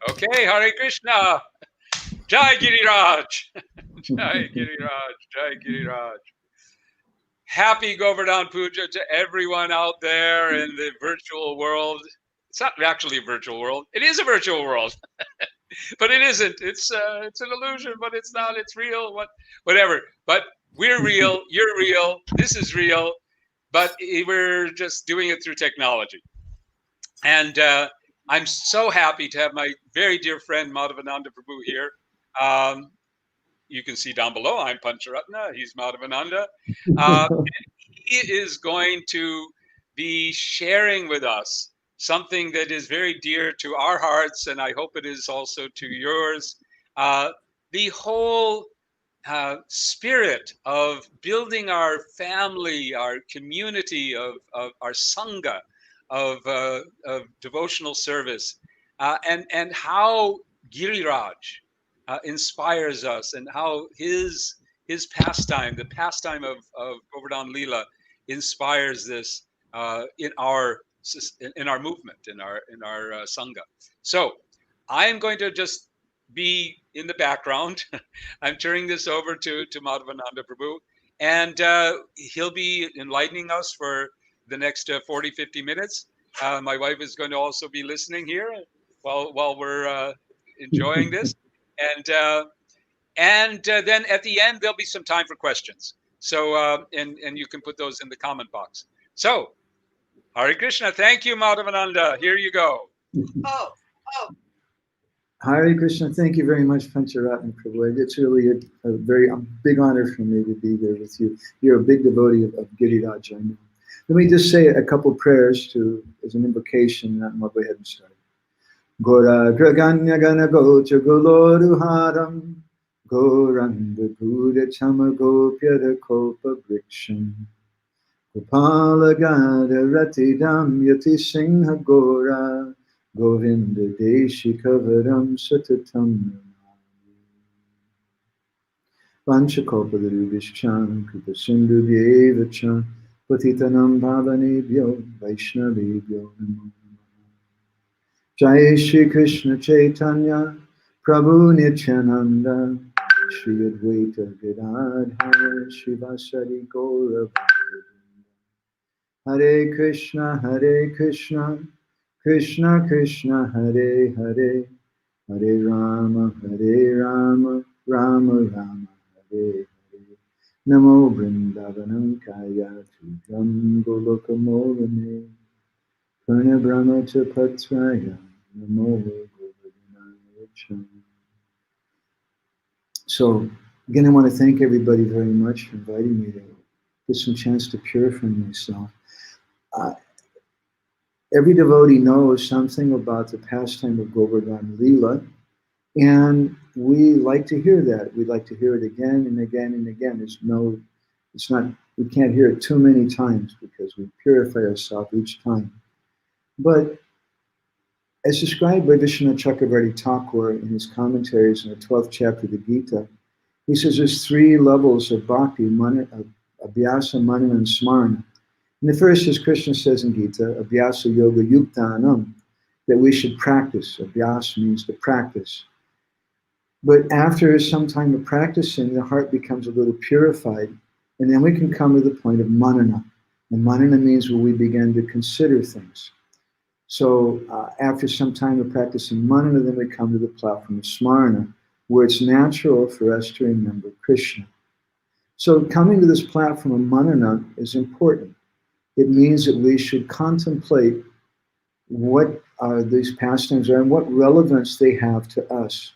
Okay, Hare Krishna. Jai Giriraj. Jai Giriraj. Jai Giriraj. Happy Govardhan Puja to everyone out there in the virtual world. It's not actually a virtual world. It is a virtual world, but it isn't. It's an illusion, but it's not. It's real. Whatever. But we're real. You're real. This is real. But we're just doing it through technology. And I'm so happy to have my very dear friend Madhavananda Prabhu here. Um, you can see down below, I'm Pancharatna, he's Madhavananda. He is going to be sharing with us something that is very dear to our hearts, and I hope it is also to yours. The whole spirit of building our family, our community, of our sangha, of devotional service, and how Giriraj inspires us, and how his pastime, the pastime of Govardhan Leela, inspires this in our movement, in our sangha. So I am going to just be in the background. I'm turning this over to Madhavananda Prabhu, and he'll be enlightening us for the next 40, 50 minutes. My wife is going to also be listening here while we're enjoying this. And then at the end, there'll be some time for questions. So, and you can put those in the comment box. So, Hare Krishna. Thank you, Madhavananda. Here you go. Oh, Hare Krishna, thank you very much, Pancharatna Prabhu. It's really a very big honor for me to be here with you. You're a big devotee of Giriraj, I know. Let me just say a couple prayers as an invocation, and we'll go ahead and start. Gora Draganya Gana Gocha Goloruharam Goranga Guda Chama Gopyada Kopa Briksham Gopala Gada Ratidam Yati Singha Gora Govinda Deshikavaram Satatam Vanchakopadarubhishchan Kripasindhu Vyevachan Patitanam Bhavanebhyo Vaishnavebhyo Namo Jai Shri Krishna Chaitanya Prabhu Nityananda Shri Advaita Gadadhar Shivasari Gaura Hare Krishna Krishna Krishna Hare Hare Hare Rama Rama Rama Hare Hare Namo Vrindavanam Kaya Tujam Golokamolane Purna Brahma Patraya Namo Govardhanaya. So again, I want to thank everybody very much for inviting me to get some chance to purify myself. Every devotee knows something about the pastime of Govardhan Leela, and we like to hear that. We like to hear it again and again and again. We can't hear it too many times because we purify ourselves each time. But as described by Vishwanath Chakravarti Thakur in his commentaries in the 12th chapter of the Gita, he says there's 3 levels of bhakti, abhyasa, manana, and smarana. And the first, as Krishna says in Gita, abhyasa yoga yuktanam, that we should practice. Abhyasa means to practice. But after some time of practicing, the heart becomes a little purified, and then we can come to the point of manana. And manana means where we begin to consider things. So after some time of practicing manana, then we come to the platform of smarana, where it's natural for us to remember Krishna. So coming to this platform of manana is important. It means that we should contemplate what these pastimes are and what relevance they have to us.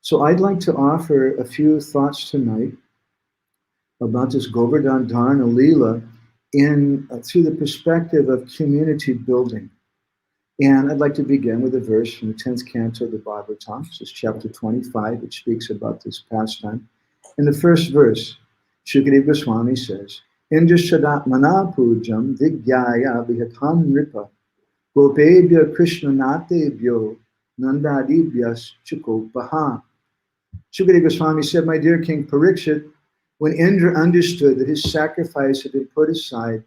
So I'd like to offer a few thoughts tonight about this Govardhan Dharana Leela through the perspective of community building. And I'd like to begin with a verse from the 10th canto of the Bhagavatam. This is chapter 25, which speaks about this pastime. In the first verse, Shukadeva Goswami says, Indra Shadatmana Pujam Vigyaya Vihatam Ripa Gopebhya Krishna Natebhyo Nandadibhyas Chukopaha. Shukadeva Goswami said, my dear King Parikshit, when Indra understood that his sacrifice had been put aside,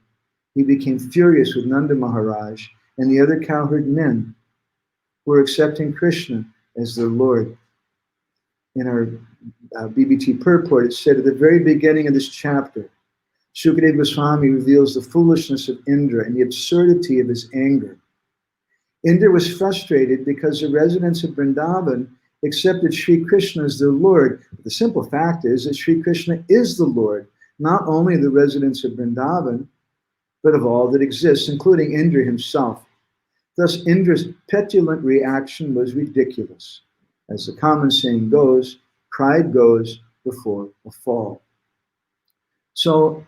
he became furious with Nanda Maharaj and the other cowherd men who were accepting Krishna as their Lord. In our BBT purport, it said at the very beginning of this chapter, Shukadeva Goswami reveals the foolishness of Indra and the absurdity of his anger. Indra was frustrated because the residents of Vrindavan accepted Sri Krishna as their Lord. But the simple fact is that Sri Krishna is the Lord, not only of the residents of Vrindavan, but of all that exists, including Indra himself. Thus, Indra's petulant reaction was ridiculous. As the common saying goes, pride goes before a fall. So,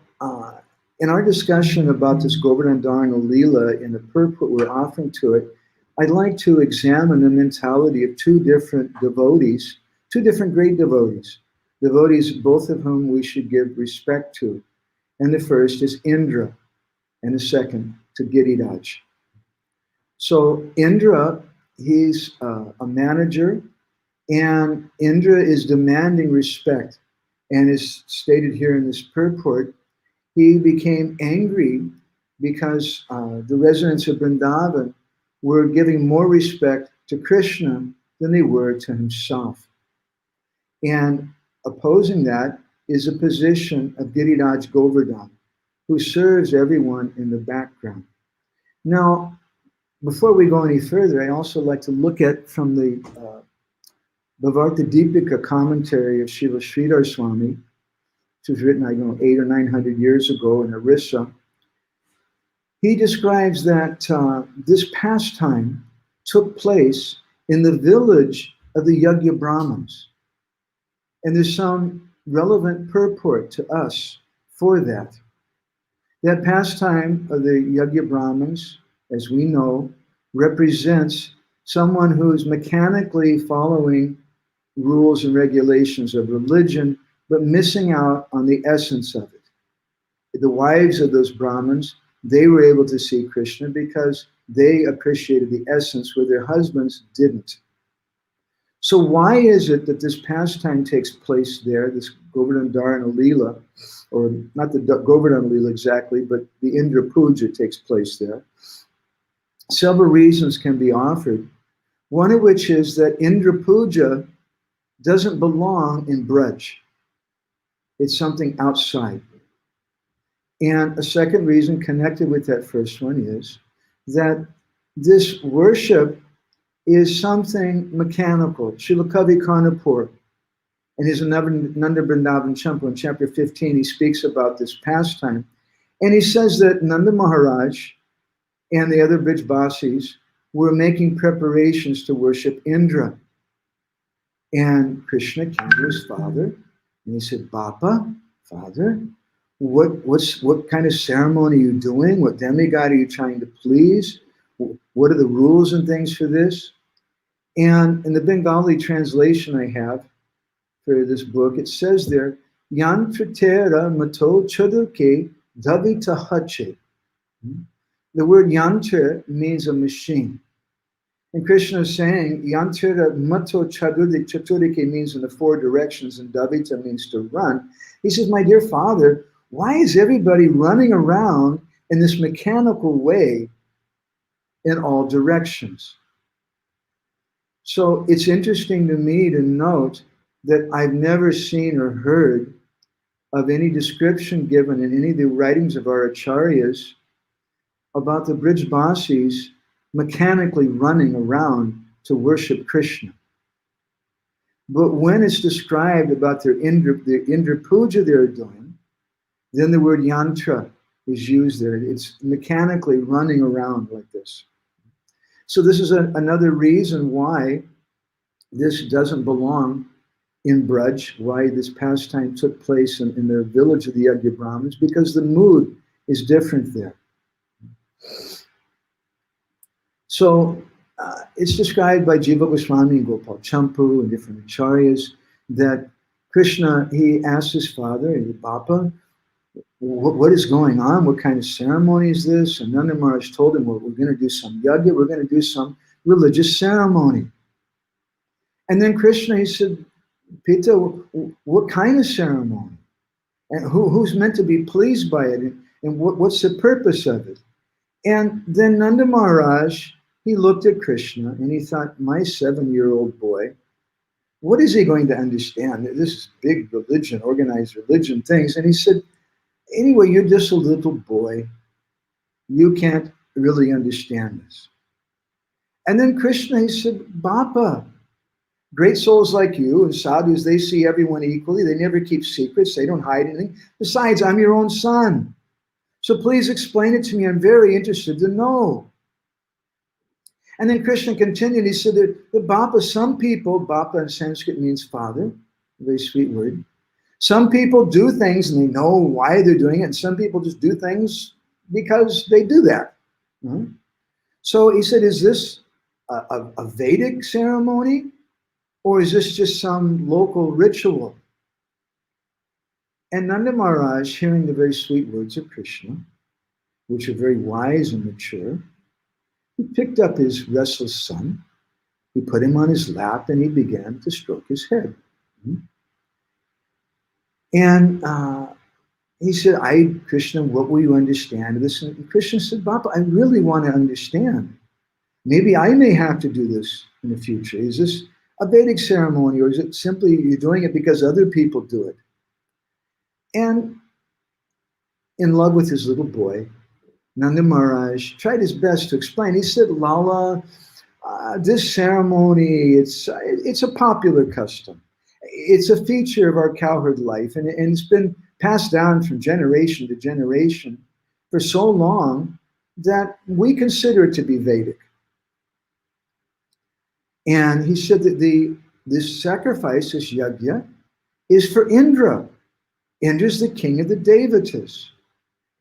in our discussion about this Govardhan Dharana Leela in the purport we're offering to it, I'd like to examine the mentality of two different devotees, two different great devotees, both of whom we should give respect to. And the first is Indra, and the second to Giriraj. So Indra, he's a manager, and Indra is demanding respect. And is stated here in this purport, he became angry because the residents of Vrindavan were giving more respect to Krishna than they were to himself. And opposing that is a position of Giriraj Govardhan, who serves everyone in the background. Now, before we go any further, I also like to look at from the Bhavarta Deepika commentary of Srila Sridhar Swami, which was written, 800 or 900 years ago in Orissa. He describes that this pastime took place in the village of the Yagya Brahmins. And there's some relevant purport to us for that. That pastime of the Yagya Brahmins, as we know, represents someone who is mechanically following rules and regulations of religion, but missing out on the essence of it. The wives of those Brahmins, they were able to see Krishna because they appreciated the essence where their husbands didn't. So why is it that this pastime takes place there, this Govardhan Dharana Leela, or not the Govardhan Leela exactly, but the Indra Puja takes place there? Several reasons can be offered, one of which is that Indra Puja doesn't belong in Braj. It's something outside. And a second reason connected with that first one is that this worship is something mechanical. Srila Kavi Karnapur, in his Nanda Vrindavan Champa, in chapter 15, he speaks about this pastime. And he says that Nanda Maharaj and the other Brijbasis were making preparations to worship Indra. And Krishna came to his father, and he said, Bapa, father, what kind of ceremony are you doing? What demigod are you trying to please? What are the rules and things for this? And in the Bengali translation I have for this book, it says there, Yantratera mato chaduke davita hache. The word yantra means a machine. And Krishna is saying, Yantara mato chaturike means in the four directions, and davita means to run. He says, my dear father, why is everybody running around in this mechanical way in all directions? So it's interesting to me to note that I've never seen or heard of any description given in any of the writings of our acharyas about the Brijbasis mechanically running around to worship Krishna. But when it's described about their Indra Puja they're doing, then the word yantra is used there. It's mechanically running around like this. So this is another reason why this doesn't belong in Braj, why this pastime took place in the village of the Yagya Brahmins, because the mood is different there. So it's described by Jiva Goswami and Gopal Champu and different acharyas that Krishna, he asked his father, Bapa, what is going on? What kind of ceremony is this? And Nanda Maharaj told him, well, we're going to do some yagya, we're going to do some religious ceremony. And then Krishna, he said, Pita, what kind of ceremony? And who's meant to be pleased by it? And what's the purpose of it? And then Nanda Maharaj he looked at Krishna and he thought, my 7-year-old boy, what is he going to understand? This is big religion, organized religion things. And he said, anyway, you're just a little boy. You can't really understand this. And then Krishna, he said, Bappa, great souls like you and sadhus, they see everyone equally. They never keep secrets. They don't hide anything. Besides, I'm your own son. So please explain it to me. I'm very interested to know. And then Krishna continued. He said that the Bappa, some people, Bappa in Sanskrit means father, a very sweet word. Some people do things and they know why they're doing it. And some people just do things because they do that. Mm-hmm. So he said, is this a Vedic ceremony? Or is this just some local ritual? And Nanda Maharaj, hearing the very sweet words of Krishna, which are very wise and mature, he picked up his restless son, he put him on his lap, and he began to stroke his head. And he said, Krishna, what will you understand of this? And Krishna said, Bappa, I really want to understand. Maybe I may have to do this in the future. Is this a Vedic ceremony, or is it simply you're doing it because other people do it? And in love with his little boy, Nanda Maharaj tried his best to explain. He said, Lala, this ceremony, it's a popular custom. It's a feature of our cowherd life, and it's been passed down from generation to generation for so long that we consider it to be Vedic. And he said that this sacrifice, this yajna, is for Indra. Indra's the king of the Devatas.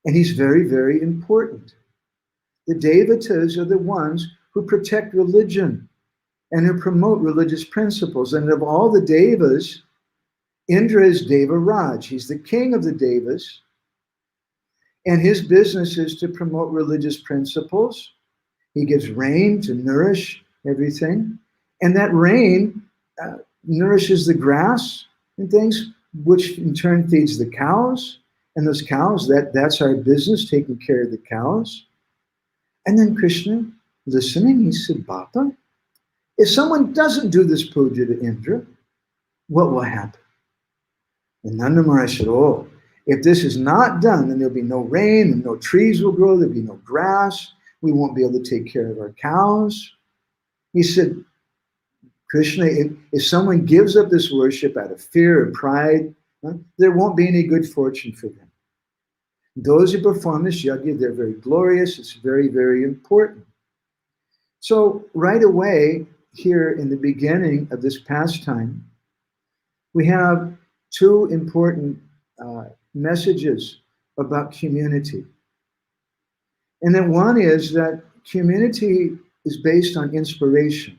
And he's very, very important. The Devatas are the ones who protect religion and who promote religious principles. And of all the Devas, Indra is Deva Raj. He's the king of the Devas. And his business is to promote religious principles. He gives rain to nourish everything. And that rain nourishes the grass and things, which in turn feeds the cows. And those cows, that's our business, taking care of the cows. And then Krishna, listening, he said, Bappa, if someone doesn't do this puja to Indra, what will happen? And Nanda Maharaj said, oh, if this is not done, then there'll be no rain, and no trees will grow, there'll be no grass, we won't be able to take care of our cows. He said, Krishna, if someone gives up this worship out of fear or pride, there won't be any good fortune for them. Those who perform this yajna, they're very glorious. It's very, very important. So right away, here in the beginning of this pastime, we have two important messages about community. And then one is that community is based on inspiration,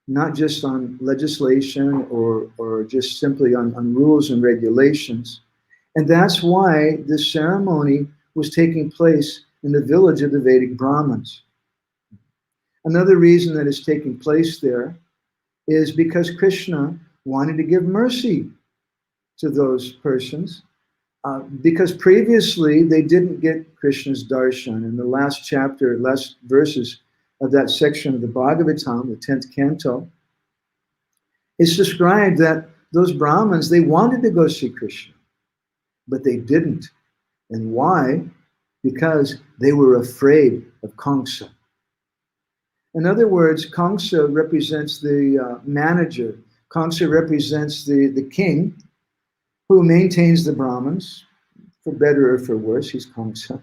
not just on legislation or just simply on rules and regulations. And that's why this ceremony was taking place in the village of the Vedic Brahmins. Another reason that it's taking place there is because Krishna wanted to give mercy to those persons, because previously they didn't get Krishna's darshan. In the last verses of that section of the Bhagavatam, the 10th canto, it's described that those Brahmins, they wanted to go see Krishna, but they didn't. And why? Because they were afraid of Kamsa. In other words, Kamsa represents the manager. Kamsa represents the king who maintains the Brahmins, for better or for worse, he's Kamsa.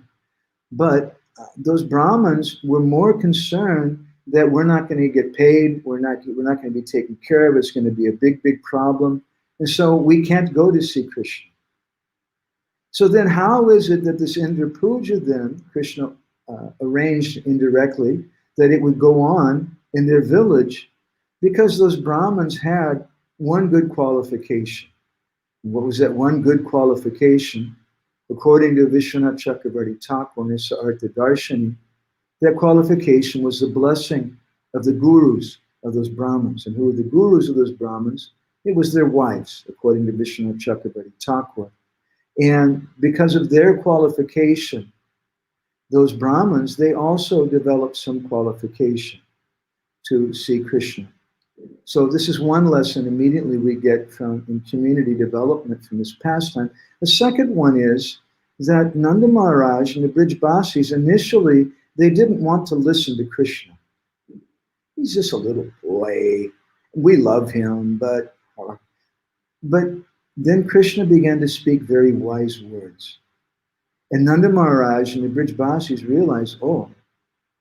But those Brahmins were more concerned that we're not going to get paid, we're not going to be taken care of, it's going to be a big, big problem. And so we can't go to see Krishna. So then how is it that this Indra Puja then, Krishna arranged indirectly, that it would go on in their village? Because those Brahmins had one good qualification. What was that one good qualification? According to Vishwanath Chakravarti Thakur, Nisa Artha Darshani, that qualification was the blessing of the gurus of those Brahmins. And who were the gurus of those Brahmins? It was their wives, according to Vishwanath Chakravarti Thakur. And because of their qualification, those Brahmins, they also developed some qualification to see Krishna. So this is one lesson immediately we get from in community development from this pastime. The second one is that Nanda Maharaj and the Brijbasis, initially, they didn't want to listen to Krishna. He's just a little boy. We love him, but then Krishna began to speak very wise words. And Nanda Maharaj and the Brijbasis realized, oh,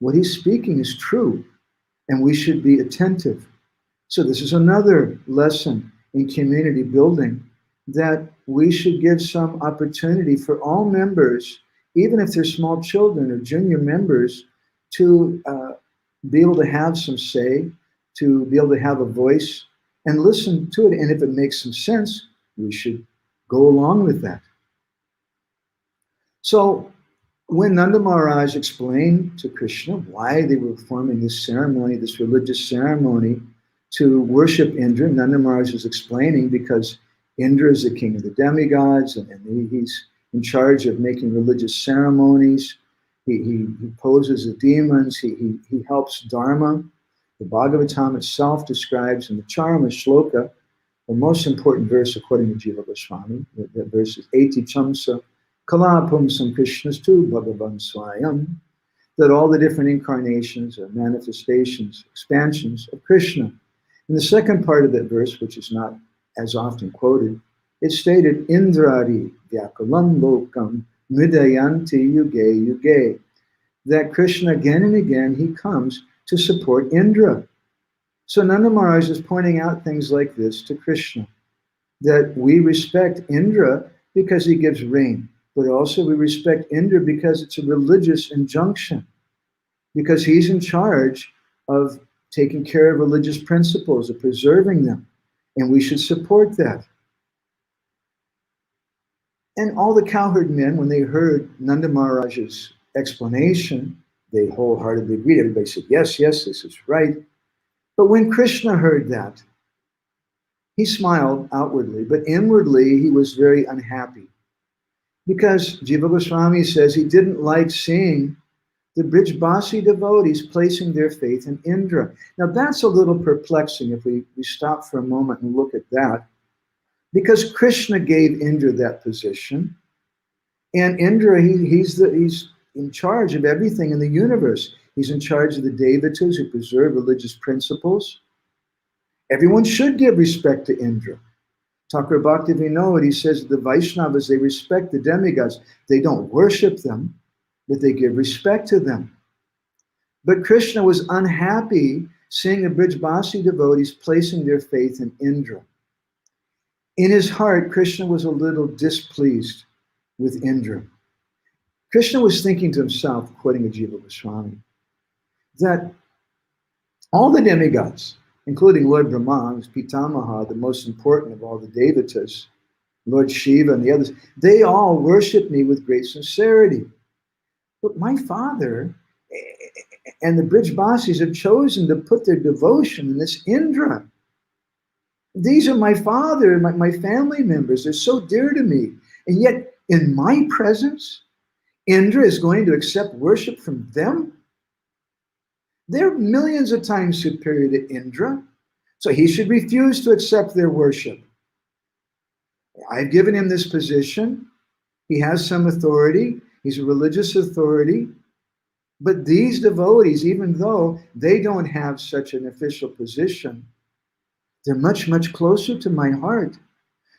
what he's speaking is true, and we should be attentive. So this is another lesson in community building, that we should give some opportunity for all members, even if they're small children or junior members, to be able to have some say, to be able to have a voice and listen to it. And if it makes some sense, we should go along with that. So when Nanda Maharaj explained to Krishna why they were performing this ceremony, this religious ceremony to worship Indra, Nanda Maharaj was explaining because Indra is the king of the demigods, and he's in charge of making religious ceremonies. He poses the demons. He helps Dharma. The Bhagavatam itself describes in the Charma Shloka, the most important verse according to Jiva Goswami. That verse is Eti Chamsa Kalapam Sam Krishnastu Bhagavan Swayam, that all the different incarnations or manifestations, expansions of Krishna. In the second part of that verse, which is not as often quoted, it stated, Indrari Vyakalam Lokam Midayanti Yuge Yuge, that Krishna again and again, he comes to support Indra. So Nanda Maharaj is pointing out things like this to Krishna, that we respect Indra because he gives rain, but also we respect Indra because it's a religious injunction, because he's in charge of taking care of religious principles, of preserving them, and we should support that. And all the cowherd men, when they heard Nanda Maharaj's explanation, they wholeheartedly agreed. Everybody said, yes, yes, this is right. But when Krishna heard that, he smiled outwardly, but inwardly he was very unhappy. Because Jiva Goswami says he didn't like seeing the Brijbasi devotees placing their faith in Indra. Now that's a little perplexing if we stop for a moment and look at that. Because Krishna gave Indra that position, and Indra, he's in charge of everything in the universe. He's in charge of the devatas who preserve religious principles. Everyone should give respect to Indra. Thakur Bhaktivinoda, he says the Vaishnavas, they respect the demigods. They don't worship them, but they give respect to them. But Krishna was unhappy seeing the Brijbasi devotees placing their faith in Indra. In his heart, Krishna was a little displeased with Indra. Krishna was thinking to himself, quoting a Jiva Goswami, that all the demigods, including Lord Brahma, who's Pitamaha, the most important of all the devatas, Lord Shiva and the others, they all worship me with great sincerity. But my father and the Brijbasis have chosen to put their devotion in this Indra. These are my father, my family members. They're so dear to me. And yet, in my presence, Indra is going to accept worship from them? They're millions of times superior to Indra, so he should refuse to accept their worship. I've given him this position. He has some authority. He's a religious authority. But these devotees, even though they don't have such an official position, they're much, much closer to my heart.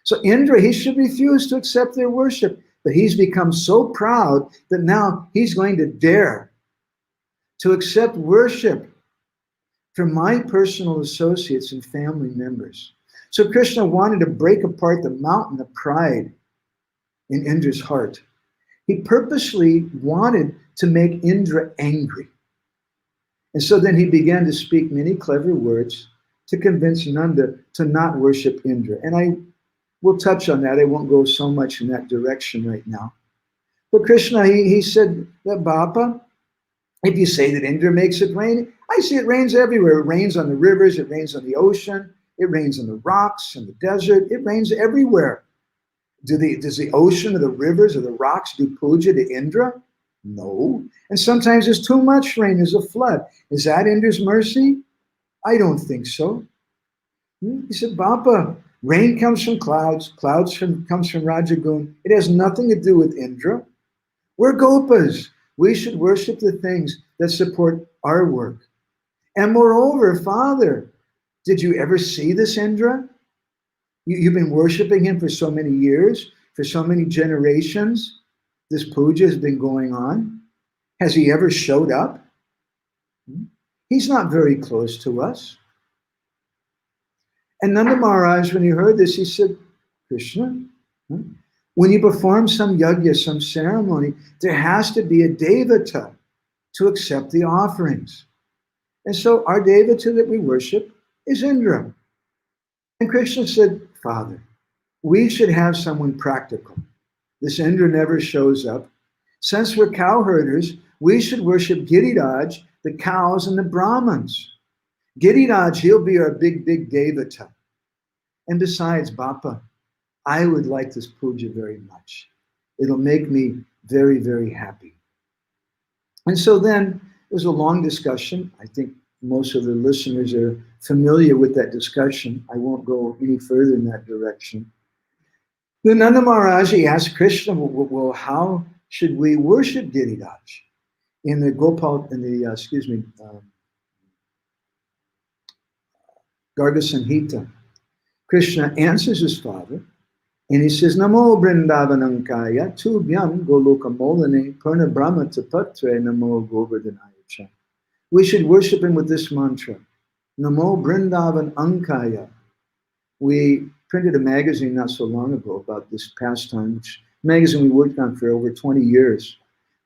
So Indra, he should refuse to accept their worship. But he's become so proud that now he's going to dare to accept worship from my personal associates and family members. So Krishna wanted to break apart the mountain of pride in Indra's heart. He purposely wanted to make Indra angry. And so then he began to speak many clever words to convince Nanda to not worship Indra. And I will touch on that. I won't go so much in that direction right now. But Krishna, he said that, Bapa, if you say that Indra makes it rain, I see it rains everywhere. It rains on the rivers, it rains on the ocean, it rains on the rocks and the desert, it rains everywhere. Does the ocean or the rivers or the rocks do puja to Indra? No. And sometimes there's too much rain, there's a flood. Is that Indra's mercy? I don't think so. He said, Bapa, rain comes from clouds, comes from Rajagun. It has nothing to do with Indra. We're Gopas. We should worship the things that support our work. And moreover, Father, did you ever see this Indra? You've been worshiping him for so many years, for so many generations. This puja has been going on. Has he ever showed up? He's not very close to us. And Nanda Maharaj, when he heard this, he said, Krishna, when you perform some yajna, some ceremony, there has to be a devata to accept the offerings. And so our devata that we worship is Indra. And Krishna said, Father, we should have someone practical. This Indra never shows up. Since we're cow herders, we should worship Giriraj, the cows and the Brahmins. Giriraj, he'll be our big devata. And besides, Bapa, I would like this puja very much. It'll make me very, very happy. And so then it was a long discussion. I think most of the listeners are familiar with that discussion. I won't go any further in that direction. Then Nanda Maharaj asked Krishna, well, how should we worship Giriraj? In the Garga Samhita, Krishna answers his father, and he says, Namo Brindavanankaya, Tubhyam Goloka Molane, Purna Brahma Tapatre, Namo Govardhanaya Cha. We should worship him with this mantra, Namo Brindavan Ankaya. We printed a magazine not so long ago about this pastime, which magazine we worked on for over 20 years,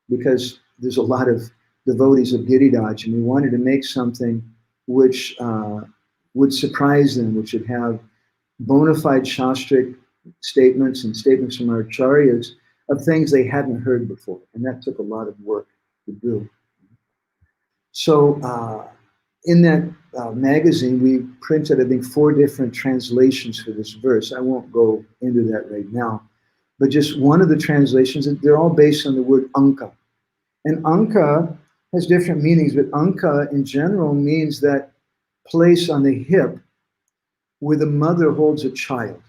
because there's a lot of devotees of Giriraj, and we wanted to make something which would surprise them, which would have bona fide shastric statements and statements from our acharyas of things they hadn't heard before. And that took a lot of work to do. So in that magazine, we printed, I think, 4 different translations for this verse. I won't go into that right now. But just one of the translations, they're all based on the word anka. And anka has different meanings, but anka in general means that place on the hip where the mother holds a child.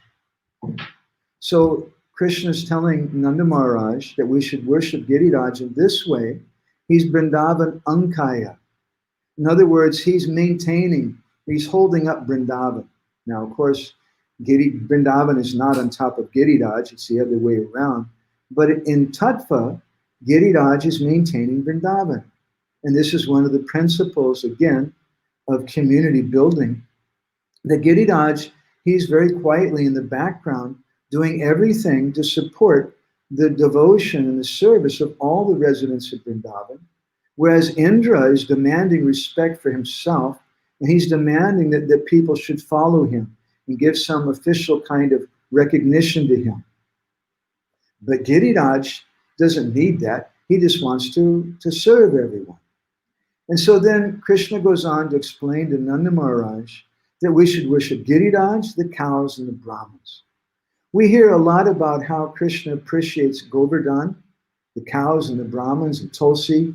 So Krishna is telling Nanda Maharaj that we should worship Giriraj in this way. He's Vrindavan Ankaya. In other words, he's holding up Vrindavan. Now, of course, Vrindavan is not on top of Giriraj, it's the other way around. But in Tattva, Giriraj is maintaining Vrindavan. And this is one of the principles, again, of community building. The Giriraj, he's very quietly in the background doing everything to support the devotion and the service of all the residents of Vrindavan, whereas Indra is demanding respect for himself, and he's demanding that people should follow him and give some official kind of recognition to him. But Giriraj doesn't need that. He just wants to serve everyone. And so then Krishna goes on to explain to Nanda Maharaj that we should worship Giriraj, the cows, and the Brahmins. We hear a lot about how Krishna appreciates Govardhan, the cows and the Brahmins, and Tulsi.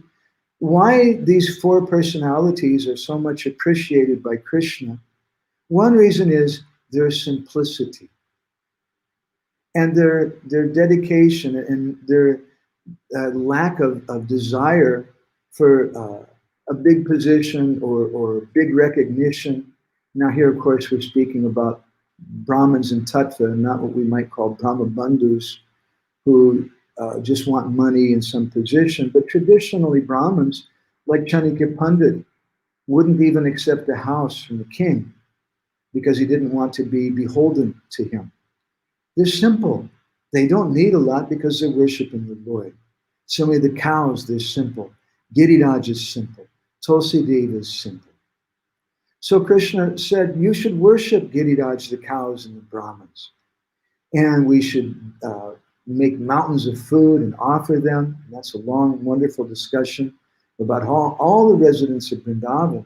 Why these 4 personalities are so much appreciated by Krishna? One reason is their simplicity and their dedication and their lack of desire for a big position or big recognition. Now here, of course, we're speaking about Brahmins and Tattva, and not what we might call Brahma Bandhus, who just want money and some position. But traditionally, Brahmins, like Chanakya Pandit, wouldn't even accept a house from the king because he didn't want to be beholden to him. They're simple. They don't need a lot because they're worshiping the Lord. Similarly, the cows, they're simple. Giriraj is simple. Tulsi Deva is simple. So Krishna said, you should worship Giriraj, the cows, and the Brahmins. And we should make mountains of food and offer them. And that's a long, wonderful discussion about all the residents of Vrindavan.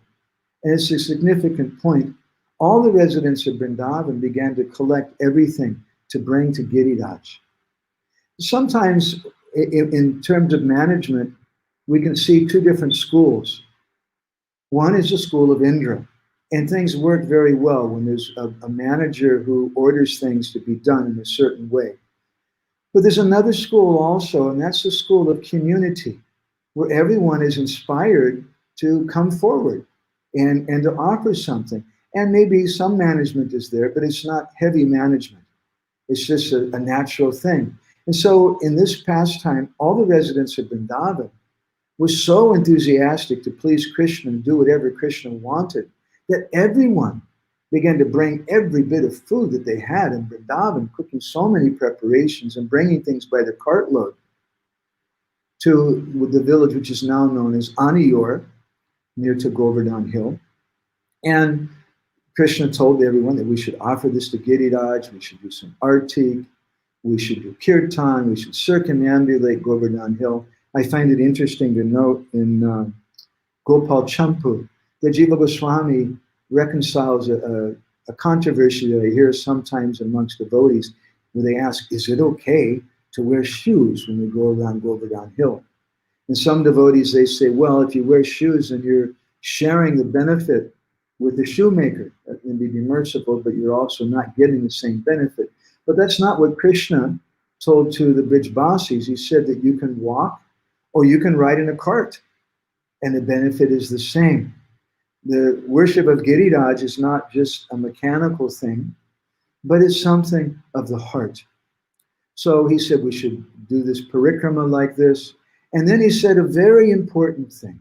And it's a significant point. All the residents of Vrindavan began to collect everything to bring to Giriraj. Sometimes in terms of management, we can see two different schools. One is the school of Indra, and things work very well when there's a manager who orders things to be done in a certain way. But there's another school also, and that's the school of community, where everyone is inspired to come forward and to offer something. And maybe some management is there, but it's not heavy management. It's just a natural thing. And so in this pastime, all the residents of Vrindavan were so enthusiastic to please Krishna and do whatever Krishna wanted that everyone began to bring every bit of food that they had in Vrindavan, cooking so many preparations and bringing things by the cartload to the village which is now known as Aniyor, near to Govardhan Hill. And Krishna told everyone that we should offer this to Giriraj, we should do some arti, we should do kirtan, we should circumambulate Govardhan Hill. I find it interesting to note in Gopal Champu that Jiva Goswami reconciles a controversy that I hear sometimes amongst devotees where they ask, is it okay to wear shoes when we go around Govardhan Hill? And some devotees, they say, well, if you wear shoes and you're sharing the benefit with the shoemaker, that may be merciful, but you're also not getting the same benefit. But that's not what Krishna told to the Brijbasis. He said that you can walk or you can ride in a cart, and the benefit is the same. The worship of Giriraj is not just a mechanical thing, but it's something of the heart. So he said we should do this parikrama like this. And then he said a very important thing,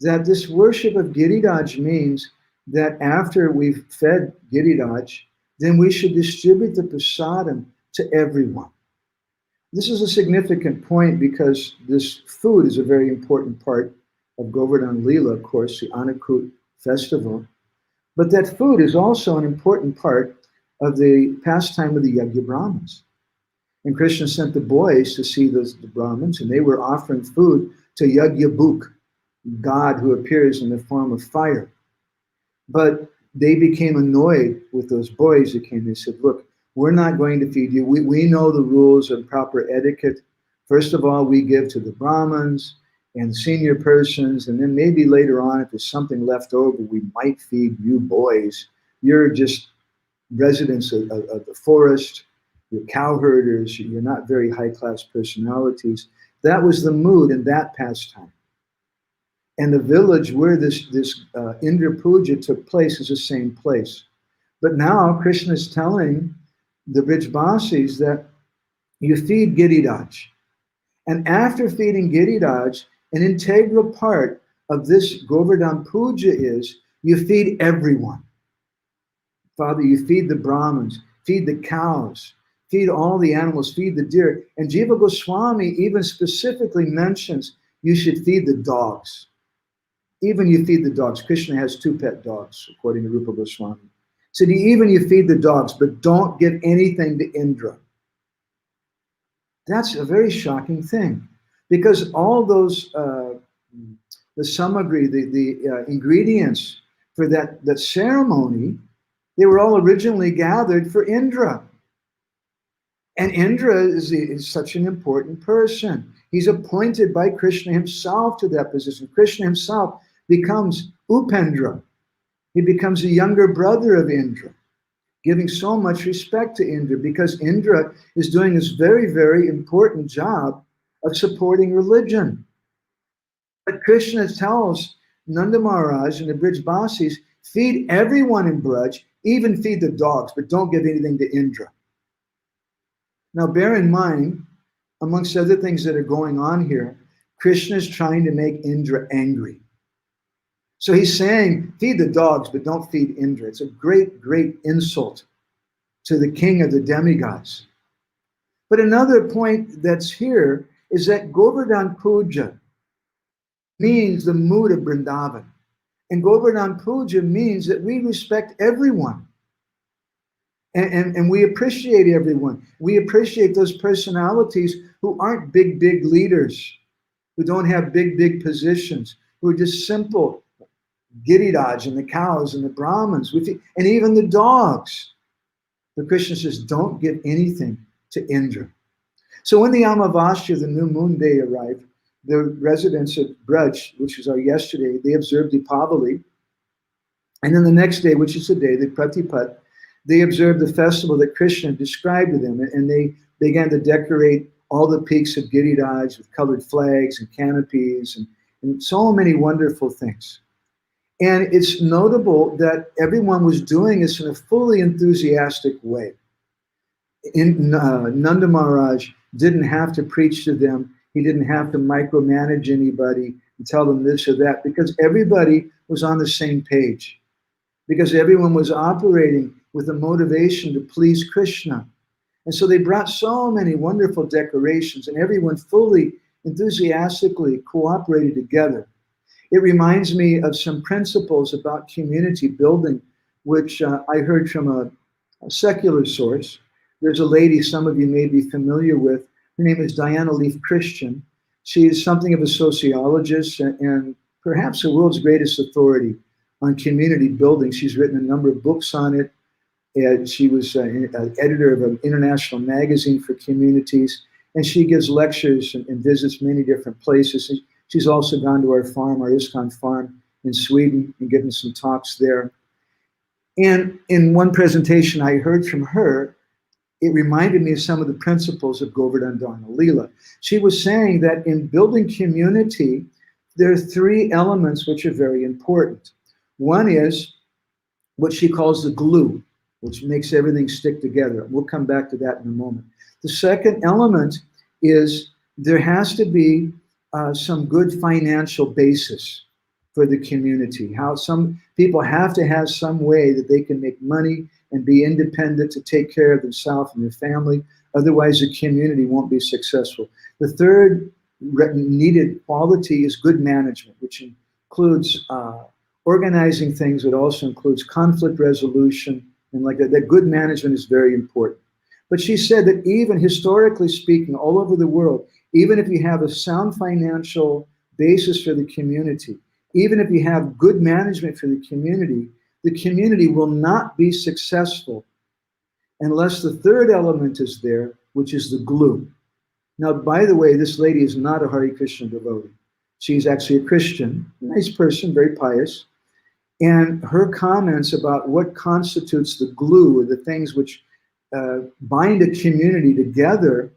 that this worship of Giriraj means that after we've fed Giriraj, then we should distribute the prasadam to everyone. This is a significant point because this food is a very important part of Govardhan Leela, of course, the Annakut festival. But that food is also an important part of the pastime of the Yajna Brahmins. And Krishna sent the boys to see the Brahmins, and they were offering food to Yajna Bhuk, God who appears in the form of fire. But they became annoyed with those boys that came. They said, look, we're not going to feed you. We know the rules of proper etiquette. First of all, we give to the Brahmins and senior persons, and then maybe later on, if there's something left over, we might feed you boys. You're just residents of the forest, you're cowherders, you're not very high-class personalities. That was the mood in that pastime. And the village where this Indra Puja took place is the same place. But now Krishna is telling the Brijbasis that you feed Giriraj. And after feeding Giriraj, an integral part of this Govardhan Puja is you feed everyone. Father, you feed the Brahmins, feed the cows, feed all the animals, feed the deer. And Jiva Goswami even specifically mentions you should feed the dogs. Even you feed the dogs. Krishna has 2 pet dogs, according to Rupa Goswami. So even you feed the dogs, but don't give anything to Indra. That's a very shocking thing, because all those, the samagri, the ingredients for that ceremony, they were all originally gathered for Indra. And Indra is such an important person. He's appointed by Krishna himself to that position. Krishna himself becomes Upendra. He becomes the younger brother of Indra, giving so much respect to Indra because Indra is doing this very, very important job of supporting religion. But Krishna tells Nanda Maharaj and the Brijbasis, feed everyone in Braj, even feed the dogs, but don't give anything to Indra. Now bear in mind, amongst other things that are going on here, Krishna is trying to make Indra angry. So he's saying, feed the dogs, but don't feed Indra. It's a great, great insult to the king of the demigods. But another point that's here is that Govardhan Puja means the mood of Vrindavan. And Govardhan Puja means that we respect everyone. And we appreciate everyone. We appreciate those personalities who aren't big, big leaders, who don't have big, big positions, who are just simple. Giriraj and the cows and the Brahmins, and even the dogs. But Krishna says, don't give anything to Indra. So when the Amavasya, the new moon day, arrived, the residents of Braj, which was our yesterday, they observed Deepavali. And then the next day, which is the day, the Pratipat, they observed the festival that Krishna described to them. And they began to decorate all the peaks of Giriraj with colored flags and canopies and so many wonderful things. And it's notable that everyone was doing this in a fully enthusiastic way. Nanda Maharaj didn't have to preach to them. He didn't have to micromanage anybody and tell them this or that, because everybody was on the same page. Because everyone was operating with a motivation to please Krishna. And so they brought so many wonderful decorations, and everyone fully, enthusiastically cooperated together. It reminds me of some principles about community building, which I heard from a secular source. There's a lady some of you may be familiar with. Her name is Diana Leaf Christian. She is something of a sociologist and perhaps the world's greatest authority on community building. She's written a number of books on it. And she was an editor of an international magazine for communities. And she gives lectures and visits many different places. She's also gone to our farm, our ISKCON farm in Sweden, and given some talks there. And in one presentation I heard from her, it reminded me of some of the principles of Govardhan Dharma Leela. She was saying that in building community, there are three elements which are very important. One is what she calls the glue, which makes everything stick together. We'll come back to that in a moment. The second element is there has to be some good financial basis for the community. How some people have to have some way that they can make money and be independent to take care of themselves and their family. Otherwise, the community won't be successful. The third needed quality is good management, which includes organizing things. It also includes conflict resolution, and like that good management is very important. But she said that even historically speaking, all over the world, even if you have a sound financial basis for the community, even if you have good management for the community will not be successful unless the third element is there, which is the glue. Now, by the way, this lady is not a Hare Krishna devotee. She's actually a Christian, nice person, very pious. And her comments about what constitutes the glue, or the things which bind a community together,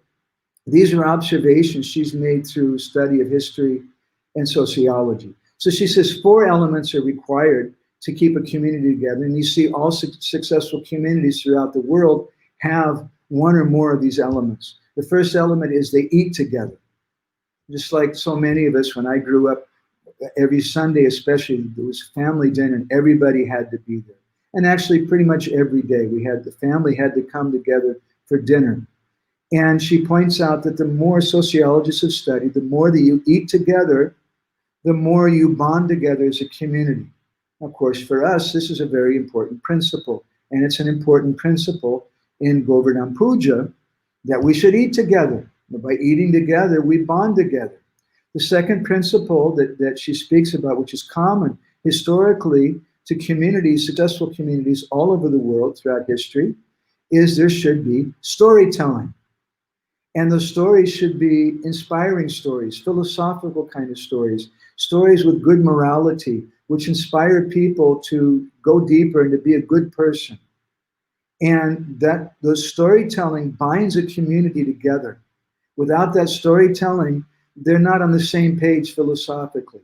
these are observations she's made through study of history and sociology. So she says 4 elements are required to keep a community together. And you see all successful communities throughout the world have one or more of these elements. The first element is they eat together. Just like so many of us, when I grew up, every Sunday especially, there was family dinner and everybody had to be there. And actually pretty much every day the family had to come together for dinner. And she points out that the more sociologists have studied, the more that you eat together, the more you bond together as a community. Of course, for us, this is a very important principle. And it's an important principle in Govardhan Puja that we should eat together. By eating together, we bond together. The second principle that she speaks about, which is common historically to communities, successful communities all over the world throughout history, is there should be storytelling. And the stories should be inspiring stories, philosophical kind of stories, stories with good morality, which inspire people to go deeper and to be a good person. And that the storytelling binds a community together. Without that storytelling, they're not on the same page philosophically.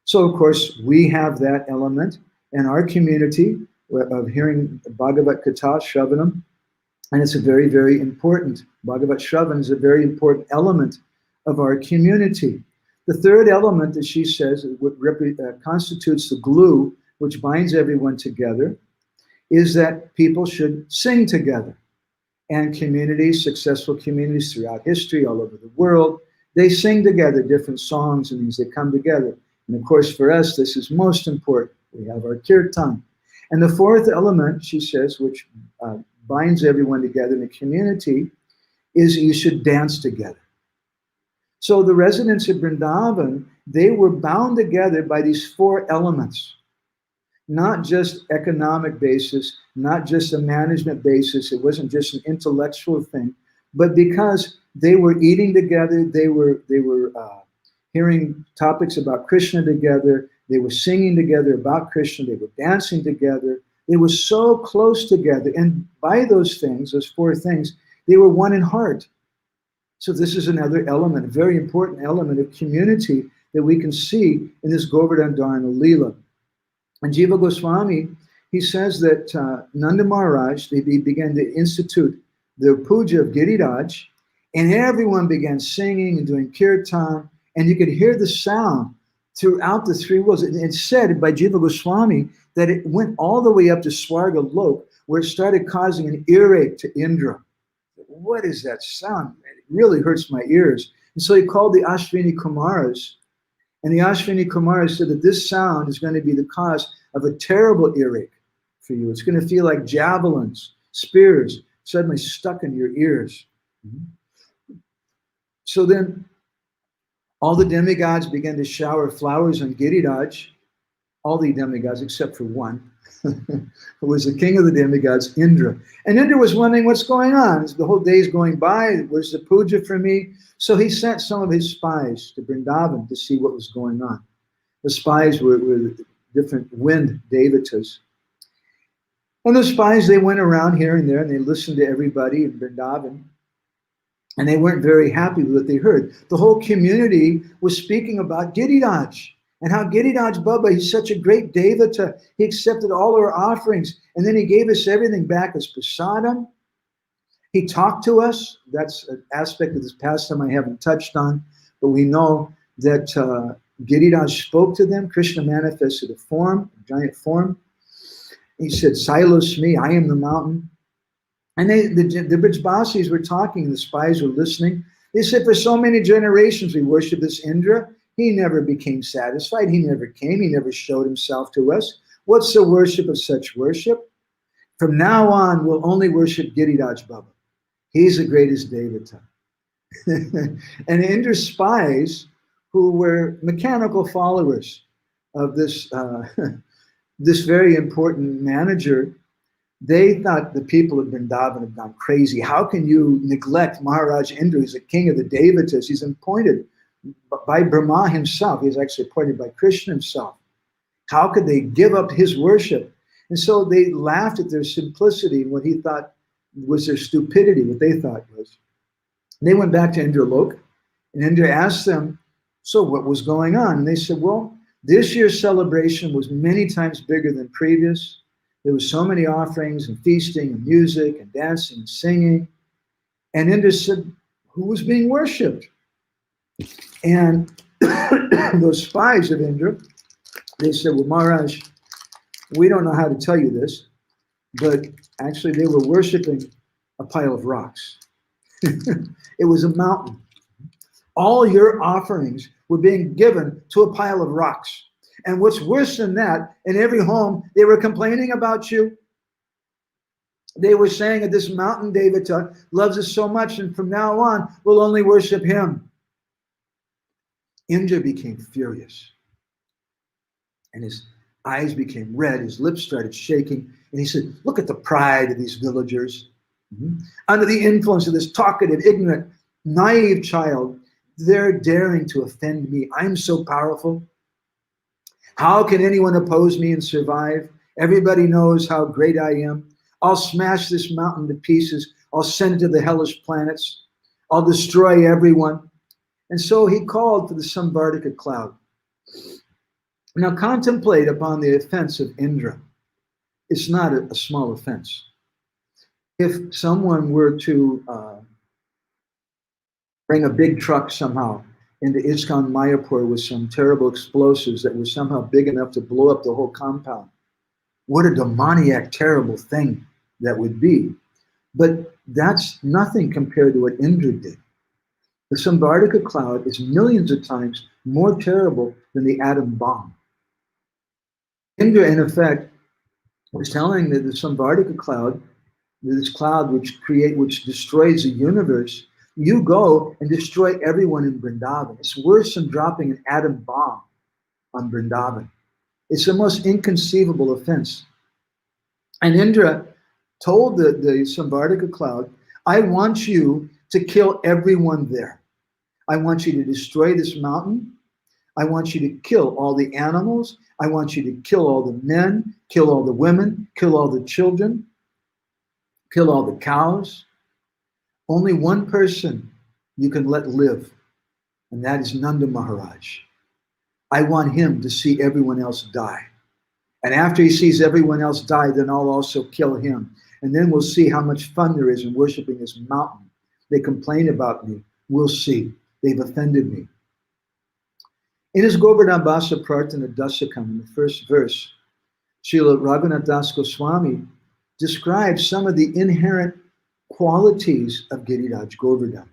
So, of course, we have that element in our community of hearing Bhagavad Gita, Shravanam, and it's a very, very important, Bhagavad Shravan is a very important element of our community. The third element that she says, what constitutes the glue, which binds everyone together, is that people should sing together. And communities, successful communities throughout history, all over the world, they sing together different songs and things. They come together. And of course, for us, this is most important. We have our kirtan. And the fourth element, she says, which binds everyone together in a community, is you should dance together. So the residents of Vrindavan, they were bound together by these 4 elements. Not just economic basis, not just a management basis. It wasn't just an intellectual thing, but because they were eating together. They were hearing topics about Krishna together. They were singing together about Krishna. They were dancing together. They were so close together. And by those things, those four things, they were one in heart. So this is another element, a very important element of community that we can see in this Govardhan Dharana Leela. And Jiva Goswami, he says that Nanda Maharaj, they began to institute the puja of Giriraj, and everyone began singing and doing kirtan, and you could hear the sound throughout the three worlds. It's said by Jiva Goswami that it went all the way up to Swarga Lok, where it started causing an earache to Indra. What is that sound? It really hurts my ears. And so he called the Ashwini Kumaras, and the Ashwini Kumaras said that this sound is going to be the cause of a terrible earache for you. It's going to feel like javelins, spears, suddenly stuck in your ears. So then all the demigods began to shower flowers on Giriraj, all the demigods except for one, who was the king of the demigods, Indra. And Indra was wondering what's going on. The whole day's going by. Where's the puja for me? So he sent some of his spies to Vrindavan to see what was going on. The spies were different wind devatas. And the spies, they went around here and there and they listened to everybody in Vrindavan. And they weren't very happy with what they heard. The whole community was speaking about Giriraj and how Giriraj Baba, he's such a great devata. He accepted all our offerings and then he gave us everything back as prasadam. He talked to us. That's an aspect of this pastime I haven't touched on, but we know that Giriraj spoke to them. Krishna manifested a form, a giant form. He said, Silos me, I am the mountain. And the Brijbasis were talking, the spies were listening. They said, for so many generations we worship this Indra. He never became satisfied. He never came. He never showed himself to us. What's the worship of such worship? From now on, we'll only worship Giriraj Baba. He's the greatest devata. And Indra's spies, who were mechanical followers of this, this very important manager, they thought the people of Vrindavan had gone crazy. How can you neglect Maharaj Indra? He's the king of the devatas. He's appointed by Brahma himself. He's actually appointed by Krishna himself. How could they give up his worship? And so they laughed at their simplicity and what he thought was their stupidity, what they thought was. And they went back to Indra Lok, and Indra asked them, so what was going on? And they said, well, this year's celebration was many times bigger than previous. There was so many offerings and feasting and music and dancing and singing. And Indra said, who was being worshipped? And those spies of Indra, they said, well, Maharaj, we don't know how to tell you this, but actually they were worshiping a pile of rocks. It was a mountain. All your offerings were being given to a pile of rocks. And what's worse than that, in every home, they were complaining about you. They were saying that this mountain devata loves us so much, and from now on, we'll only worship him. Indra became furious. And his eyes became red, his lips started shaking, and he said, look at the pride of these villagers. Under the influence of this talkative, ignorant, naive child, they're daring to offend me. I'm so powerful. How can anyone oppose me and survive? Everybody knows how great I am. I'll smash this mountain to pieces. I'll send it to the hellish planets. I'll destroy everyone. And so he called for the Samvardhaka cloud. Now contemplate upon the offense of Indra. It's not a small offense. If someone were to bring a big truck somehow into ISKCON Mayapur with some terrible explosives that were somehow big enough to blow up the whole compound, what a demoniac, terrible thing that would be. But that's nothing compared to what Indra did. The Samvardhaka cloud is millions of times more terrible than the atom bomb. Indra, in effect, was telling that the Samvardhaka cloud, this cloud which destroys the universe, you go and destroy everyone in Vrindavan. It's worse than dropping an atom bomb on Vrindavan. It's the most inconceivable offense. And Indra told the Samvardhaka cloud, I want you to kill everyone there. I want you to destroy this mountain. I want you to kill all the animals. I want you to kill all the men, kill all the women, kill all the children, kill all the cows. Only one person you can let live, and that is Nanda Maharaj. I want him to see everyone else die. And after he sees everyone else die, then I'll also kill him. And then we'll see how much fun there is in worshiping this mountain. They complain about me. We'll see. They've offended me. In his Govardhan Basa Prarthana Dasakam, in the first verse, Srila Raghunath Das Goswami describes some of the inherent qualities of Giriraj Govardhan.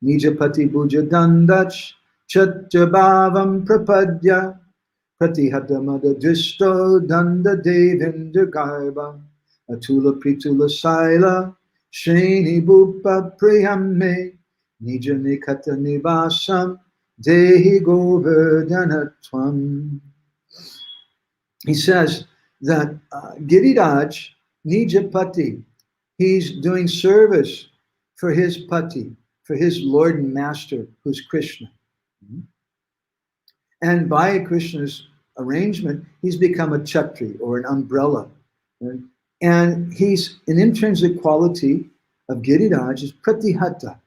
Nijapati Bhuja Dandach Chatjabhavam Prapadya Pratihatamada Dristo Danda Devindra Garba Atula Pritula Saila Shreni Bhupa Priyame Nija Nikata Nivasam Dehi Govardhanatvam. He says that Giriraj Nijapati, he's doing service for his pati, for his Lord and Master, who's Krishna. And by Krishna's arrangement, he's become a chhatri, or an umbrella. And he's an intrinsic quality of Giriraj is pratihata.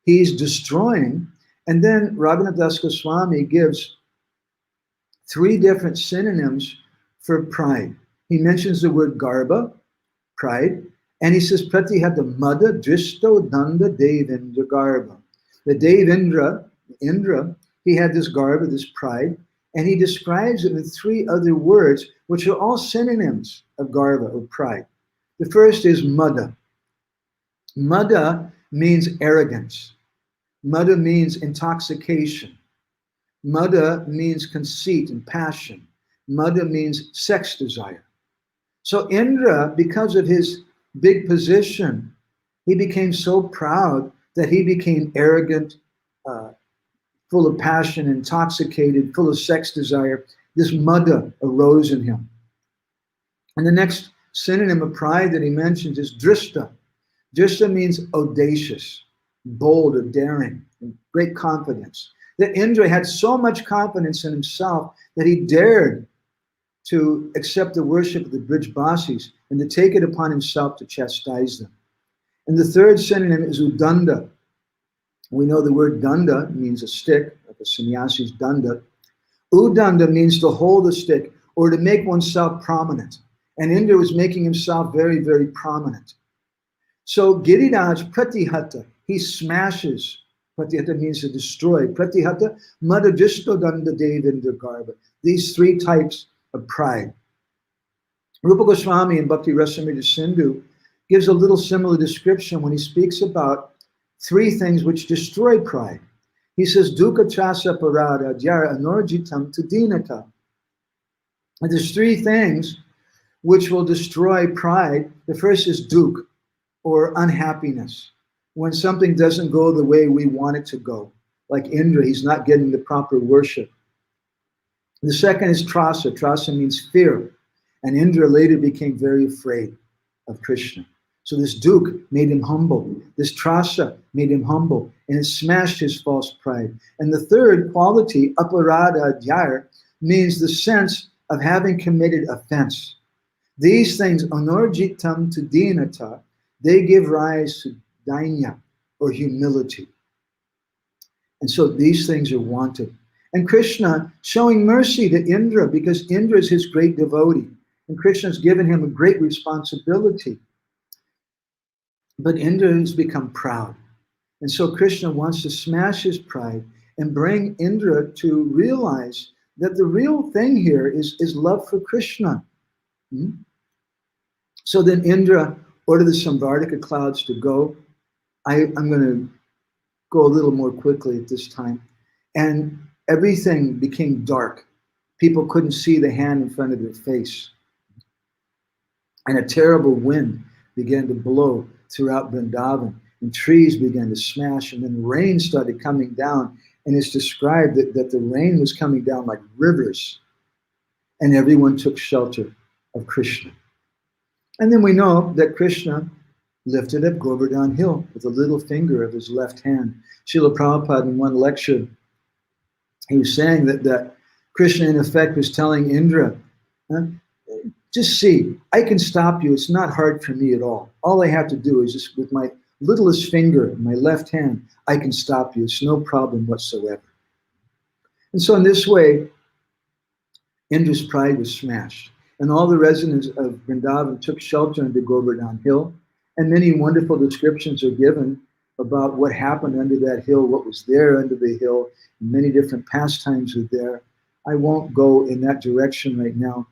He's destroying. And then Raghunath Das Goswami gives 3 different synonyms for pride. He mentions the word garba, pride, and he says pratihata mada dristo danda devindra garba. The Devindra, Indra, he had this garba, this pride, and he describes it with 3 other words, which are all synonyms of garba, or pride. The first is mada. Mada means arrogance. Mada means intoxication. Mada means conceit and passion. Mada means sex desire. So Indra, because of his big position, he became so proud that he became arrogant, full of passion, intoxicated, full of sex desire. This mada arose in him. And the next synonym of pride that he mentions is drishta. Drishta means audacious, bold or daring, and great confidence. That Indra had so much confidence in himself that he dared to accept the worship of the Brijbasis and to take it upon himself to chastise them. And the third synonym is udanda. We know the word danda means a stick, like a sannyasi's danda. Udanda means to hold a stick or to make oneself prominent. And Indra was making himself very, very prominent. So Giriraj pratihata, he smashes. Pratihata means to destroy. Pratihata, madajishto danda devindra garba. These 3 types of pride. Rupa Goswami in Bhakti Rasamrita Sindhu gives a little similar description when he speaks about 3 things which destroy pride. He says, dukkha chasa parada jara anorjitam tudinata. And there's 3 things which will destroy pride. The first is dukkha, or unhappiness. When something doesn't go the way we want it to go. Like Indra, he's not getting the proper worship. The second is trasa. Trasa means fear. And Indra later became very afraid of Krishna. So this dukkha made him humble. This trasa made him humble. And it smashed his false pride. And the third quality, aparada adhyar, means the sense of having committed offense. These things, anorjitam to dinata, they give rise to dainya, or humility. And so these things are wanted. And Krishna showing mercy to Indra, because Indra is his great devotee. And Krishna's given him a great responsibility. But Indra has become proud. And so Krishna wants to smash his pride and bring Indra to realize that the real thing here is love for Krishna. So then Indra ordered the Samvardhaka clouds to go. I'm going to go a little more quickly at this time. And everything became dark. People couldn't see the hand in front of their face. And a terrible wind began to blow throughout Vrindavan. And trees began to smash. And then rain started coming down. And it's described that the rain was coming down like rivers. And everyone took shelter of Krishna. And then we know that Krishna lifted up Govardhan Hill with the little finger of his left hand. Srila Prabhupada in one lecture, he was saying that Krishna in effect was telling Indra, just see, I can stop you. It's not hard for me at all. All I have to do is just with my littlest finger, my left hand, I can stop you. It's no problem whatsoever. And so in this way, Indra's pride was smashed. And all the residents of Vrindavan took shelter under Govardhan Hill. And many wonderful descriptions are given about what happened under that hill, what was there under the hill. Many different pastimes are there. I won't go in that direction right now.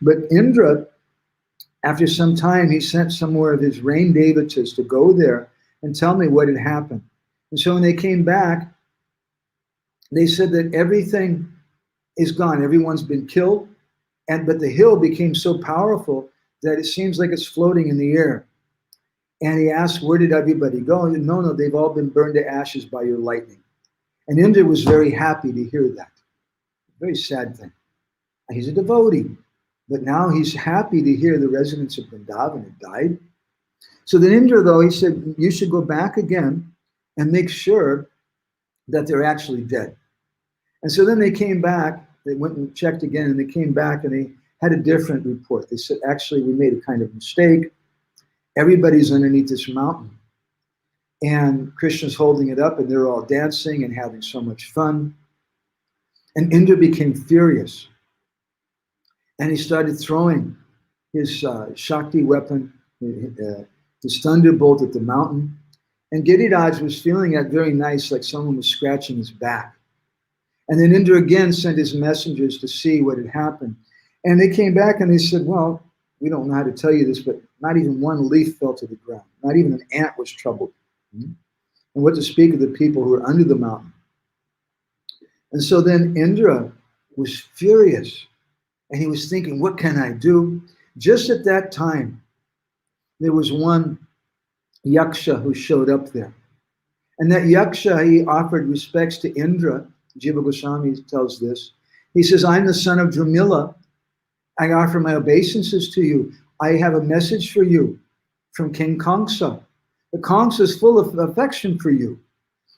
But Indra, after some time, he sent some more of his rain devatas to go there and tell me what had happened. And so when they came back, they said that everything is gone. Everyone's been killed. But the hill became so powerful that it seems like it's floating in the air. And he asked, where did everybody go? And no, they've all been burned to ashes by your lightning. And Indra was very happy to hear that. Very sad thing. He's a devotee. But now he's happy to hear the residents of Vrindavan had died. So then Indra, though, he said, you should go back again and make sure that they're actually dead. And so then they came back, they went and checked again, and they came back and they had a different report. They said, actually, we made a kind of mistake. Everybody's underneath this mountain. And Krishna's holding it up, and they're all dancing and having so much fun. And Indra became furious. And he started throwing his Shakti weapon, his thunderbolt at the mountain. And Giriraj was feeling that very nice, like someone was scratching his back. And then Indra again sent his messengers to see what had happened. And they came back and they said, well, we don't know how to tell you this, but not even one leaf fell to the ground. Not even an ant was troubled. And what to speak of the people who were under the mountain. And so then Indra was furious. And he was thinking, what can I do? Just at that time, there was one yaksha who showed up there. And that yaksha, he offered respects to Indra. Jiva Goswami tells this. He says, I'm the son of Dramila. I offer my obeisances to you. I have a message for you from King Kamsa. The Kamsa is full of affection for you.